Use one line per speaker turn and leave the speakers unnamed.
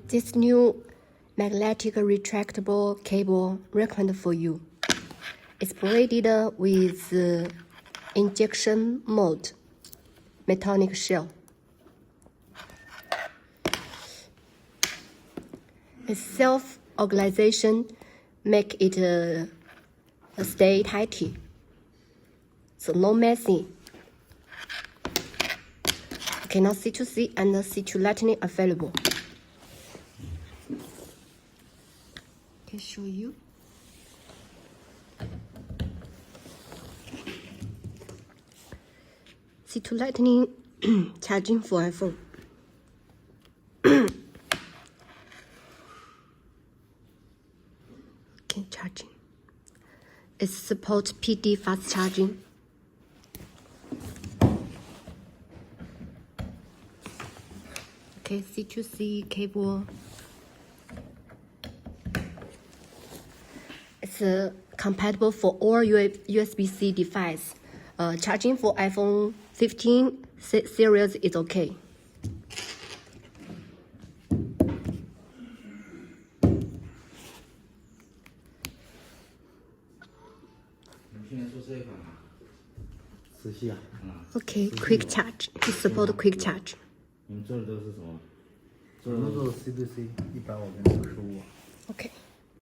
This new magnetic retractable cable recommended for you. It's braided with injection mold metallic shell. Its self-organization make it stay tight, so no messy. Okay, now C2C and C2 Lightning available. Can show you. C2 Lightning charging for iPhone. Okay, charging. It supports PD fast charging. Okay, C2C cable. It's compatible for all USB-C device. Charging for iPhone 15 series is okay. Okay, quick charge. It supports quick charge.
你们做的都是什么？做的
我们做 C2C，100瓦跟95瓦。
Okay.